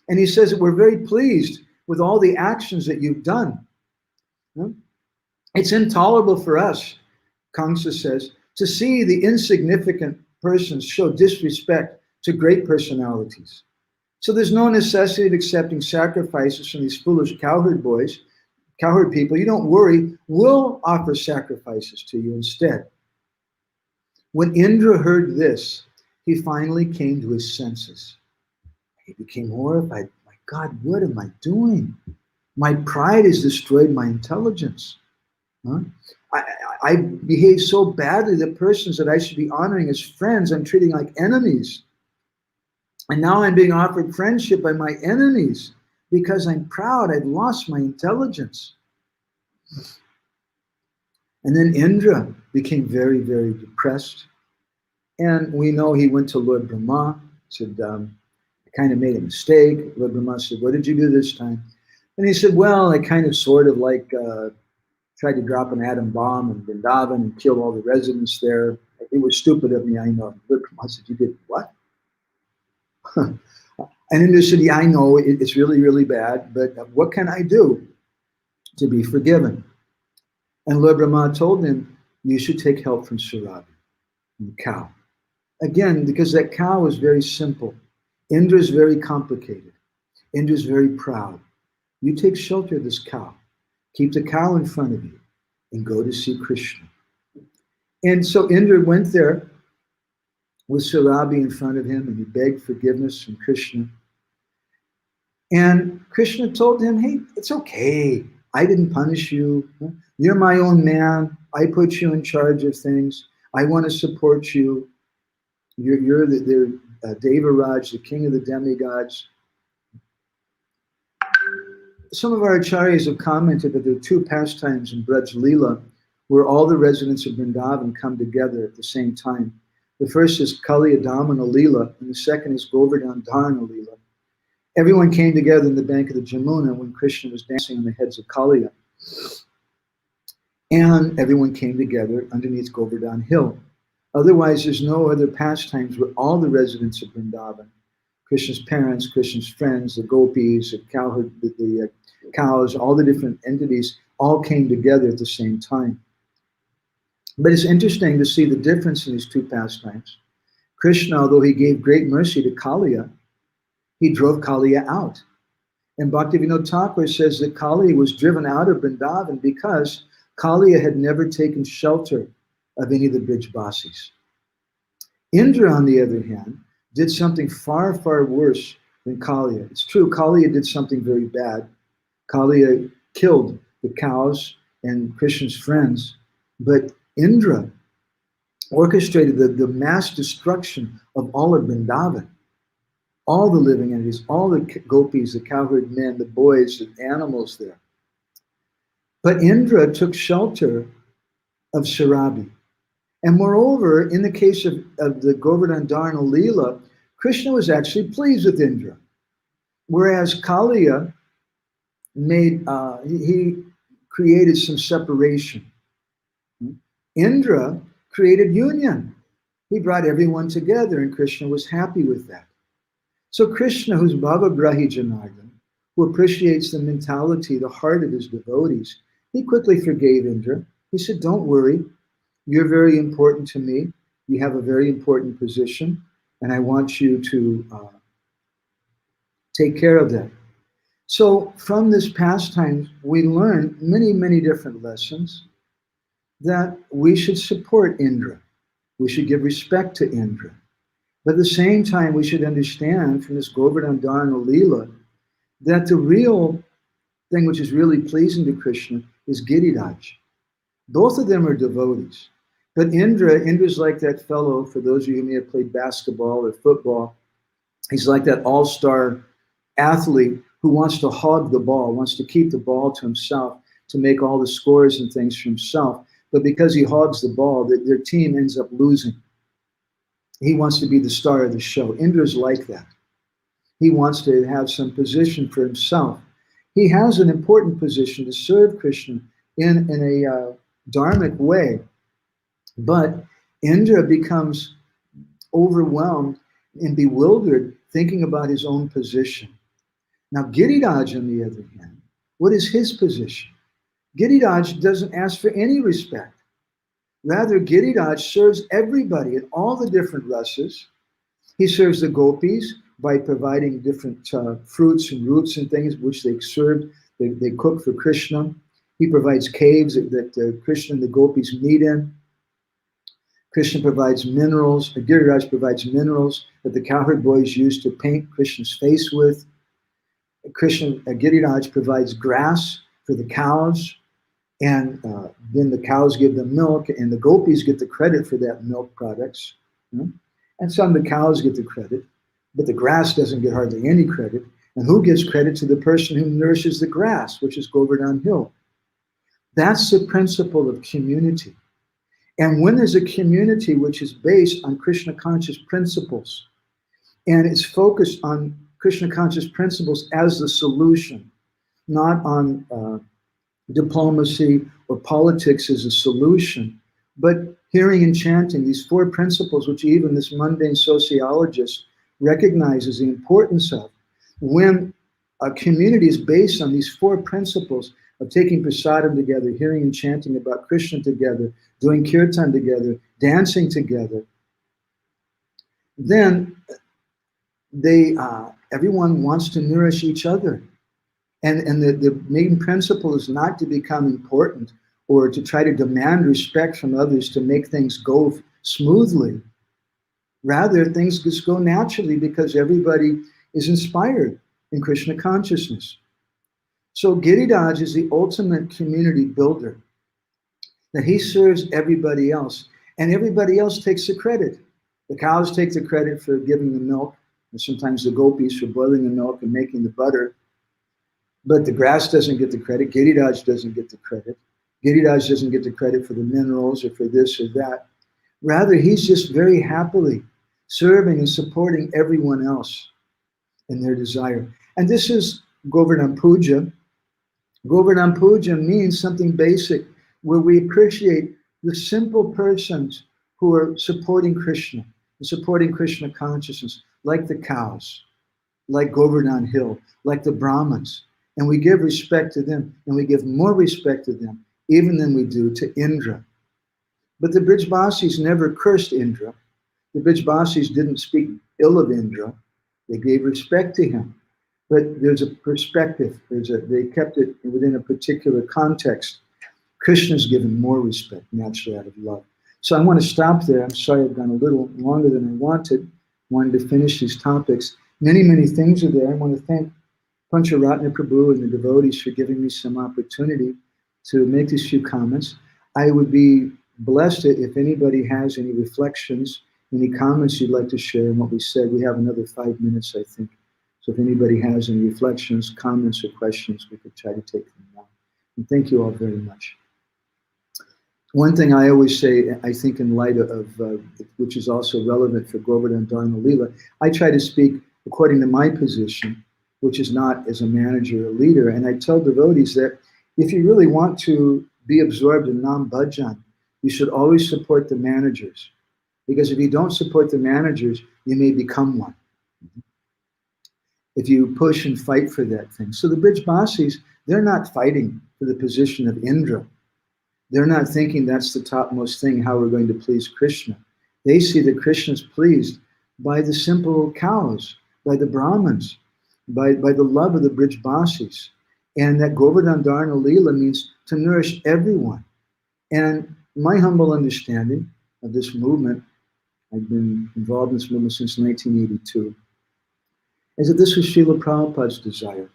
And he says that we're very pleased with all the actions that you've done. It's intolerable for us, Kamsa says, to see the insignificant persons show disrespect to great personalities. So there's no necessity of accepting sacrifices from these foolish cowherd boys, cowherd people. You don't worry, we'll offer sacrifices to you instead. When Indra heard this, he finally came to his senses. He became horrified. My God, what am I doing? My pride has destroyed my intelligence. I behave so badly that persons that I should be honoring as friends, I'm treating like enemies. And now I'm being offered friendship by my enemies because I'm proud. I've lost my intelligence. And then Indra became very, very depressed. And we know he went to Lord Brahma, said, I kind of made a mistake. Lord Brahma said, what did you do this time? And he said, well, I kind of sort of like tried to drop an atom bomb in Vrindavan and kill all the residents there. It was stupid of me, I know. Lord Brahma said, you did what? And Indra said, yeah, I know, it's really, really bad, but what can I do to be forgiven? And Lord Brahma told him, you should take help from Surabhi, the cow. Again, because that cow is very simple. Indra is very complicated. Indra is very proud. You take shelter of this cow. Keep the cow in front of you and go to see Krishna. And so Indra went there with Surabhi in front of him and he begged forgiveness from Krishna. And Krishna told him, hey, it's okay. I didn't punish you. You're my own man. I put you in charge of things. I want to support you. You're the Devaraj, the king of the demigods. Some of our acharyas have commented that there are two pastimes in Braj Leela where all the residents of Vrindavan come together at the same time. The first is Kaliyadamana Leela, and the second is Govardhan Dharana Leela. Everyone came together in the bank of the Jamuna when Krishna was dancing on the heads of Kaliya. And everyone came together underneath Govardhan Hill. Otherwise, there's no other pastimes where all the residents of Vrindavan, Krishna's parents, Krishna's friends, the gopis, the cows, all the different entities, all came together at the same time. But it's interesting to see the difference in these two pastimes. Krishna, although he gave great mercy to Kaliya, he drove Kaliya out. And Bhaktivinoda Thakur says that Kaliya was driven out of Vrindavan because Kaliya had never taken shelter of any of the Brijbasis. Indra, on the other hand, did something far, far worse than Kaliya. It's true, Kaliya did something very bad. Kaliya killed the cows and Krishna's friends, but Indra orchestrated the mass destruction of all of Vrindavan. All the living entities, all the gopis, the cowherd men, the boys, the animals there. But Indra took shelter of Sarabi. And moreover, in the case of the Govardhan Dharana Leela, Krishna was actually pleased with Indra. Whereas Kaliya he created some separation. Indra created union. He brought everyone together, and Krishna was happy with that. So Krishna, who's Bhavagrahi Janardhan, who appreciates the mentality, the heart of his devotees, he quickly forgave Indra. He said, don't worry, you're very important to me. You have a very important position, and I want you to take care of that. So from this pastime, we learn many, many different lessons that we should support Indra. We should give respect to Indra. But at the same time, we should understand from this Govardhan Dharana Leela that the real thing which is really pleasing to Krishna is Giriraj. Both of them are devotees. But Indra's like that fellow, for those of you who may have played basketball or football, he's like that all-star athlete who wants to hog the ball, wants to keep the ball to himself, to make all the scores and things for himself. But because he hogs the ball, their team ends up losing. He wants to be the star of the show. Indra's like that. He wants to have some position for himself. He has an important position to serve Krishna in a dharmic way. But Indra becomes overwhelmed and bewildered thinking about his own position. Now, Giriraj, on the other hand, what is his position? Giriraj doesn't ask for any respect. Rather, Giriraj serves everybody in all the different rasas. He serves the gopis by providing different fruits and roots and things which they serve, they cook for Krishna. He provides caves that Krishna and the gopis meet in. Krishna provides minerals, Giriraj provides minerals that the cowherd boys use to paint Krishna's face with. Giriraj provides grass for the cows. And then the cows give them milk, and the gopis get the credit for that milk products. And some of the cows get the credit, but the grass doesn't get hardly any credit. And who gives credit to the person who nourishes the grass, which is Govardhan Hill? That's the principle of community. And when there's a community which is based on Krishna conscious principles, and it's focused on Krishna conscious principles as the solution, not on diplomacy or politics as a solution, but hearing and chanting, these four principles, which even this mundane sociologist recognizes the importance of. When a community is based on these four principles of taking prasadam together, hearing and chanting about Krishna together, doing kirtan together, dancing together, then everyone wants to nourish each other. And the main principle is not to become important or to try to demand respect from others to make things go smoothly. Rather, things just go naturally because everybody is inspired in Krishna consciousness. So Giriraj is the ultimate community builder, that he serves everybody else, and everybody else takes the credit. The cows take the credit for giving the milk, and sometimes the gopis for boiling the milk and making the butter. But the grass doesn't get the credit. Giriraj doesn't get the credit. Giriraj doesn't get the credit for the minerals or for this or that. Rather, he's just very happily serving and supporting everyone else in their desire. And this is Govardhan Puja. Govardhan Puja means something basic, where we appreciate the simple persons who are supporting Krishna and supporting Krishna consciousness, like the cows, like Govardhan Hill, like the Brahmins. And we give respect to them, and we give more respect to them even than we do to Indra. But the Brijbasis never cursed Indra. The Brijbasis didn't speak ill of Indra. They gave respect to him. But there's a perspective. They kept it within a particular context. Krishna's given more respect, naturally, out of love. So I want to stop there. I'm sorry I've gone a little longer than I wanted to finish these topics. Many, many things are there. I want to thank Pancharatna Prabhu and the devotees for giving me some opportunity to make these few comments. I would be blessed if anybody has any reflections, any comments you'd like to share on what we said. We have another 5 minutes, I think. So if anybody has any reflections, comments, or questions, we could try to take them now. And thank you all very much. One thing I always say, I think in light of which is also relevant for Govardhan Dharma Leela, I try to speak according to my position, which is not as a manager or leader. And I tell devotees that if you really want to be absorbed in Nam Bhajan, you should always support the managers. Because if you don't support the managers, you may become one. If you push and fight for that thing. So the Brijbasis, they're not fighting for the position of Indra. They're not thinking that's the topmost thing, how we're going to please Krishna. They see that Krishna's pleased by the simple cows, by the Brahmins, by the love of the Brijbasis. And that Govardhan Dharna Leela means to nourish everyone. And my humble understanding of this movement, I've been involved in this movement since 1982, is that this was Srila Prabhupada's desire,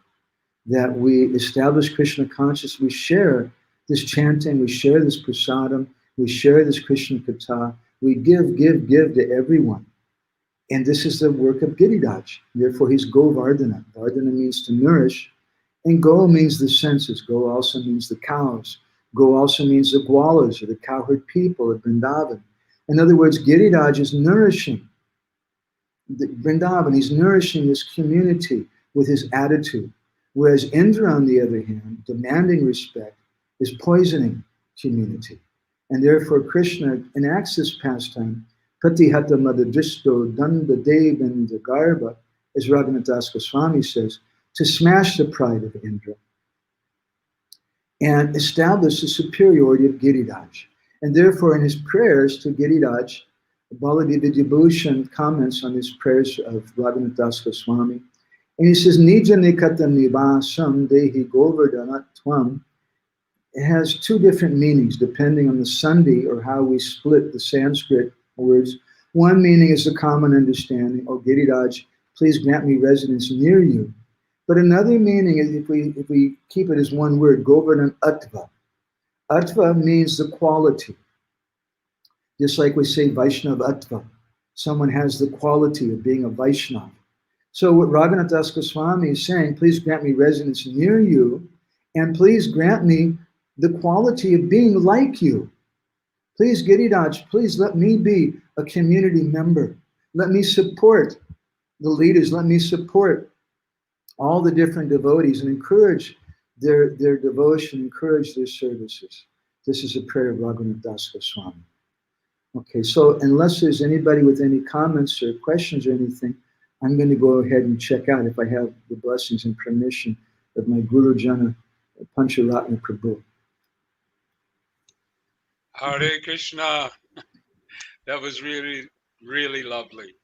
that we establish Krishna consciousness, we share this chanting, we share this prasadam, we share this Krishna katha, we give to everyone. And this is the work of Giriraj. Therefore, he's Govardhana. Vardhana means to nourish, and Go means the senses. Go also means the cows. Go also means the Gwalas, or the cowherd people of Vrindavan. In other words, Giriraj is nourishing the Vrindavan. He's nourishing this community with his attitude. Whereas Indra, on the other hand, demanding respect, is poisoning community. And therefore, Krishna enacts this pastime, Pratihata Madhadristo Danda Devendra Garba, as Raghunath Das Goswami says, to smash the pride of Indra and establish the superiority of Giriraj. And therefore, in his prayers to Giriraj, Baladev Vidyabhushan comments on his prayers of Raghunath Das Goswami, and he says, Nija Nikata Nivasam Dehi Govardhanat Tvam. It has two different meanings depending on the Sandhi, or how we split the Sanskrit words. One meaning is the common understanding, oh Giriraj, please grant me residence near you. But another meaning is, if we keep it as one word, Govardhan Attva. Attva means the quality. Just like we say Vaishnav Attva. Someone has the quality of being a Vaishnav. So what Raghunath Das Goswami is saying, please grant me residence near you, and please grant me the quality of being like you. Please, Giriraj, please let me be a community member. Let me support the leaders. Let me support all the different devotees and encourage their devotion, encourage their services. This is a prayer of Raghunath Das Goswami. Okay, so unless there's anybody with any comments or questions or anything, I'm going to go ahead and check out if I have the blessings and permission of my Guru Jana, Pancharatna Prabhu. Hare Krishna. That was really, really lovely.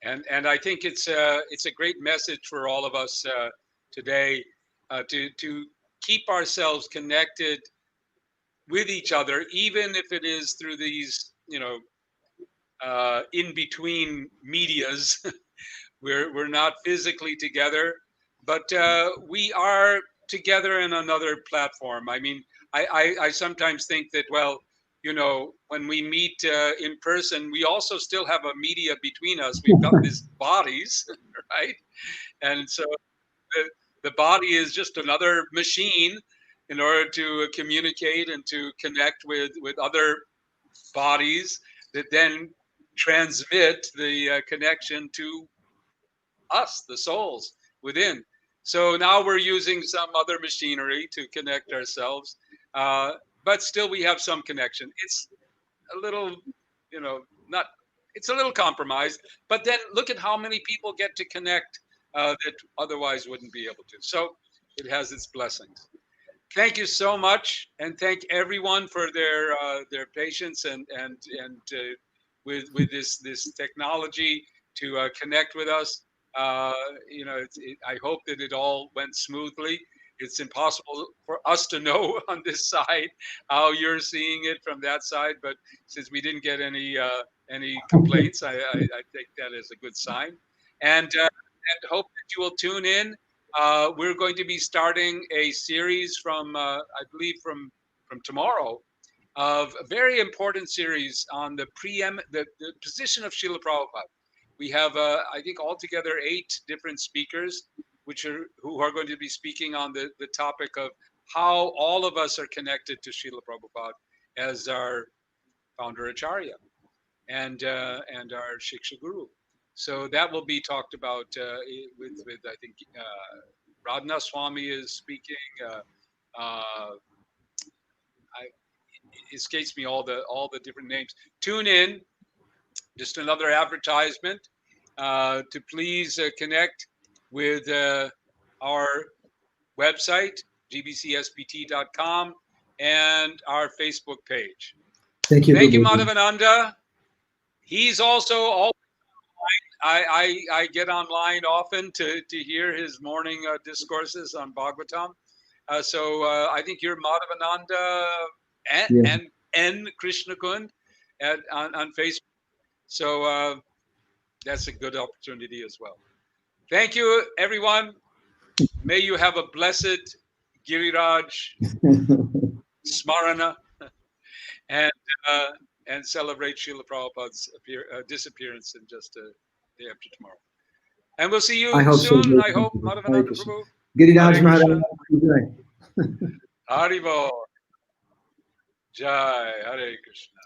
And I think it's a great message for all of us today to keep ourselves connected with each other, even if it is through these, in between medias. We're not physically together, but we are together in another platform. I mean, I sometimes think that, well, when we meet in person, we also still have a media between us. We've got these bodies, right? And so the body is just another machine in order to communicate and to connect with other bodies that then transmit the connection to us, the souls within. So now we're using some other machinery to connect ourselves, but still we have some connection. It's a little, not, it's a little compromised, but then look at how many people get to connect that otherwise wouldn't be able to. So it has its blessings. Thank you so much, and thank everyone for their patience and with this technology to connect with us. I hope that it all went smoothly. It's impossible for us to know on this side how you're seeing it from that side, but since we didn't get any complaints, I take that as a good sign, and hope that you will tune in. We're going to be starting a series from I believe from tomorrow, of a very important series on the position of Srila Prabhupada. We have I think altogether 8 different speakers who are going to be speaking on the topic of how all of us are connected to Srila Prabhupada as our founder Acharya and our Shiksha Guru. So that will be talked about with I think Radhanath Swami is speaking. It escapes me all the different names. Tune in. Just another advertisement to please connect with our website, gbcspt.com, and our Facebook page. Thank you. Thank you, Madhavananda. He's also always online. I get online often to hear his morning discourses on Bhagavatam. So I think you're Madhavananda and N. Krishna Kund on Facebook. So that's a good opportunity as well. Thank you, everyone. May you have a blessed Giriraj Smarana and celebrate Srila Prabhupada's disappearance in just a day after tomorrow. And we'll see you soon, I hope, Madhavananda Prabhu. Giriraj Maharaj. Haribo. Jai, Hare Krishna.